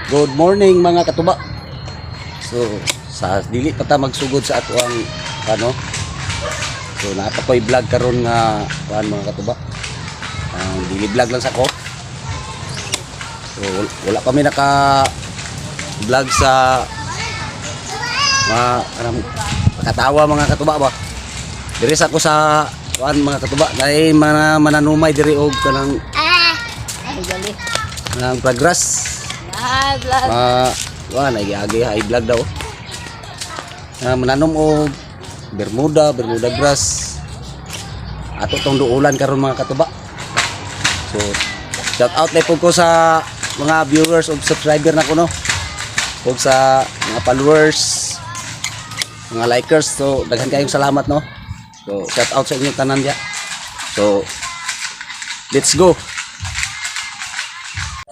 Good morning mga katuba. So sa dili pa ta magsugod sa ato ang ano. So naata ko'y vlog karon nga mga katuba. Dili vlog lang sa ko. So wala pa mi naka vlog sa katawa mga katuba ba. Diri sa ko sa mga katuba dahil mananumay diri og kanang ng progress. Nag-agi high vlog daw. Mananom og Bermuda grass. Ato tong duulan karon mga katuba. So shout out na po ko sa mga viewers o subscriber na ko no. O sa mga followers, mga likers. So daghan kayong salamat no. So shout out sa inyong tanan dia. So let's go.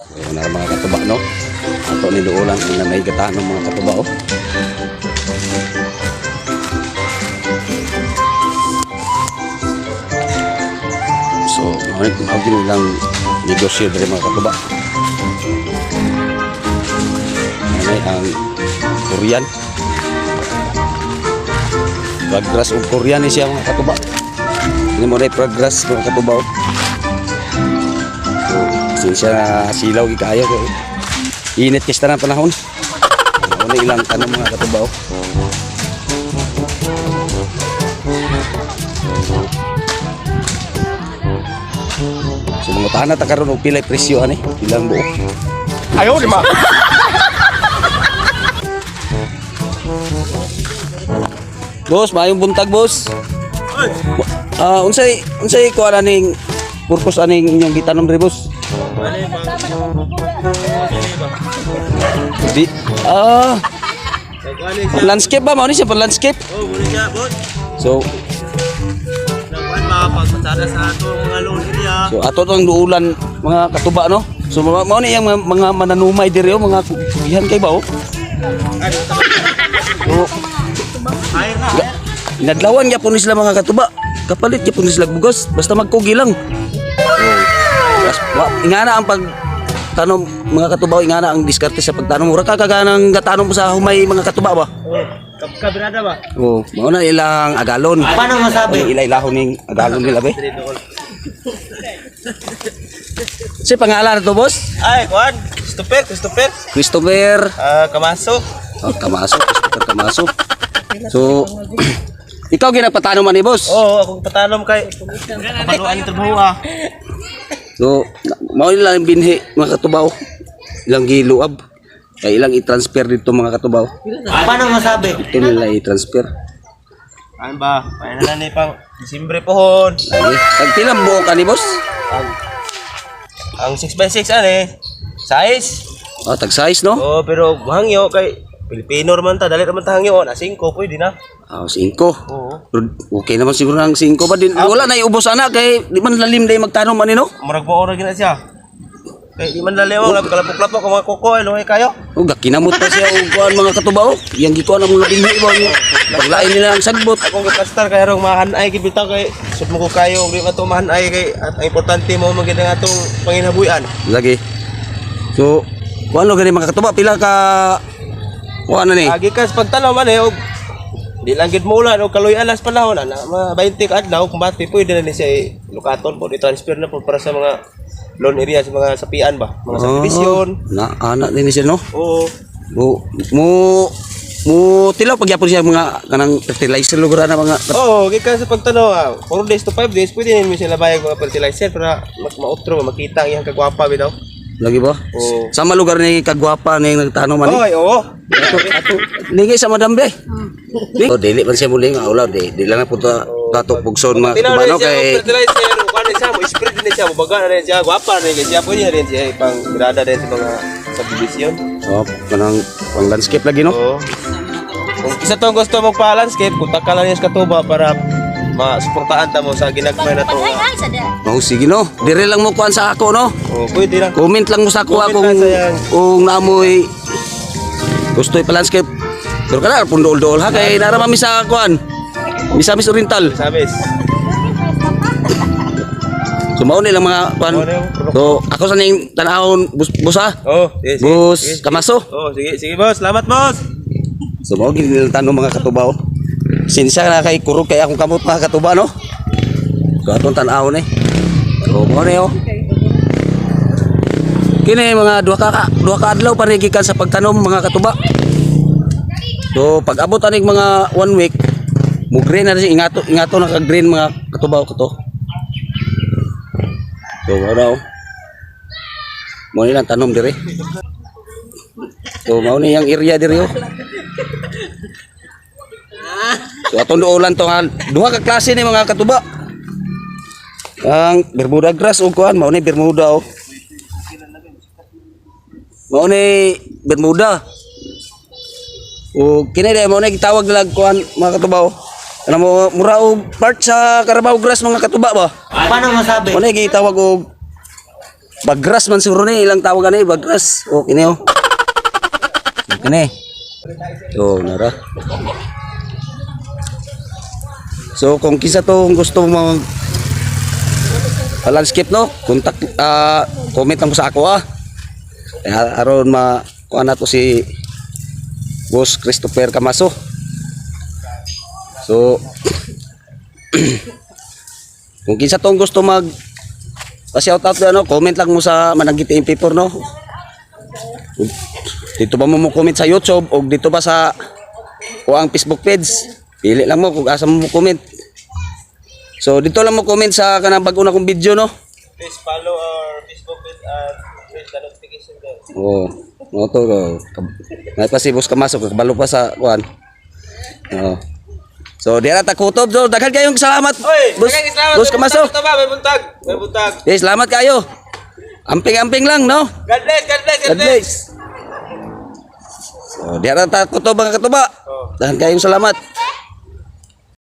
So na mga katuba no. Ato ni duulan ang nanay gatahan ng mga katuba oh. So mawagin lang negosyo dari mga katuba. Nanay ang Korean. Progress o Korean ni siya mga katuba. Ini mo na progress mga katuba oh. So siya silaw gikayo ko. Init kista ng panahon. Ano ilang tanong mga katubaw. So mga tahan na karon og pilay presyo ani, ilang buo. Ayaw di ma. Boss, maayong buntag boss. Unsay kuan aning purpose aning inyong gitanom diri boss? Di landscape ba mao ni siya landscape? Oh, muna siya, boss. So Nagwan makapagpatada sa ato mga loan area. so ato tong duulan mga katuba no. So mao ni yang mga mananumay diri oh, mga kugihan kay ba oh. So Air na. inadlawan gyapon ni sila mga katuba. Kapalit gyapon ni sila bugas basta magkugi lang. Ingana ang pagtanom mga katubaw, ingana ang diskarte sa pagtanom. Mura ka kaganang gatanom sa humay mga katuba ba? Oh, kabirada ba? Oo, mao na ilang agalon. Paano masabi? Ilahon ning agalon nila be. Si pangalan to boss? Ay, kuan. Christopher. Christopher. Kamasok. Kamasok, Christopher Kamasok. So ikaw ginapatanom man ni boss? Oo, akong patanom kay kapanuan ng trabaho ah. So mao nila ang binhi mga katubaw. Ilang giluab. Kay ilang i-transfer dito mga katubaw. Paano masabi? Ito nila i-transfer. Ano ba? Paano na ni pang Disyembre pohon. Ang pilang buo ka ni boss? Ang 6x6 ane. Size. Tag size no? Oh, pero hangyo kay Pilipino naman ta, dali naman ta hangyo na 5 pwede na. 5. Oo. Okay naman siguro ng 5 ba din. Wala na iubos ana kay di man lalim day magtanom ani no? Murag mo ora gina siya. Kay di man lalim ang kalapok-lapok ko mga koko luhay kayo. Gakinamot pa siya og kuan mga katubaw. Yang gikuan ang mga binhi ba niya. Paglain nila ang sagbot. Akong gipastar kay harong mahanay gibitaw kay sud mo ko kayo di man to mahanay kay at ang importante mo magid ang atong panginabuhian. Lagi. So, kuan lo gani mga katubaw pila ka kuan na ni? Agi ka sa pagtanaw man og di lang gid mo ulan og kaloy alas panahon ana mga 20 ka adlaw kung bati pwede na ni siya lukaton po transfer na po para sa mga loan area sa mga sapian ba mga subdivision Na anak din siya no? oo Mo tilaw pagyapon siya mga kanang fertilizer lugar na mga oo gikan sa pagtanaw 4 days to 5 days pwede ni sila bayad mga fertilizer para maotro makita ang iyang kagwapa bitaw lagi ba? oo Sama lugar ni kagwapa ni nagtanom man. oy oo Ato lingay sa madam be. Oh, dili man siya muli nga ulaw di lang na punta dato pugson mga tubano kay fertilizer kuan siya mo spread din siya baga na siya gwapa na siya pwede na rin siya pang grada din sa mga subdivision oh, kanang pang landscape lagi no. oo kung isa tong gusto mong pa-landscape kontak ka lang sa Katuba para masuportahan ta mo sa ginagmay na to Oh, sige no. Dire lang mo kuan sa ako no. oo pwede lang Comment lang mo sa ako Comment lang sa yan. kung naamoy gusto pa-landscape. Pero kana pundol-dol ha kay naramami sa kuan. Misamis Oriental. sabes So mao ni lang mga kuan. Mao na yung product. So ako sa ning tan-awon bus ha. Oh, sige, sige. Bus Sige, sige. Kamaso. Oh, sige, sige boss. Salamat boss. So mao gid nila tanong mga katubaw. Sinsya na kay kurog kay akong kamot mga katuba no. So atong tan-awon eh. So mao ni oh. Kini mga duha ka adlaw panigikan sa pagtanom mga katuba. So pag abot aning mga 1 week, mo green na si ingato na ka green mga katubaw ko to. So ano? Mo ni lang tanom dire. So mao ni yang area dire oh. So atong duolan to nga duha ka klase ni mga katuba. Ang Bermuda grass o kuan mao ni Bermuda oh. Mao ni Bermuda. O kini day mao ni gitawag nila kuan mga katuba oh. Ano mo mura og part sa Carabao grass mga katuba ba? Paano masabi? Mao ni gitawag og bagras man siguro ni ilang tawag ani bagras. O kini oh. Kini. So nara. So kung kisa to gusto mo landscape no, contact comment lang mo sa ako aron ma kuan nato si Boss Christopher Kamaso. So kung kinsa tong gusto mag pa-shout out ano, comment lang mo sa Mananggit MP4 no. Dito ba mo comment sa YouTube o dito ba sa o ang Facebook page? Pili lang mo kung asa mo comment. So dito lang mo comment sa kanang bag-o na kong video no. Please follow our Facebook page and press the notification bell. Oh, mo to go. May pa si Boss Kamaso kabalo pa sa kuan. Oh. So diara ta kutob so daghan kayong salamat. Boss Kamaso. Ito ba may buntag? May buntag. Okay, salamat kayo. Amping-amping lang no. God bless, God bless, God God bless. bless. So diara ta kutob mga katuba. Daghan kayong salamat.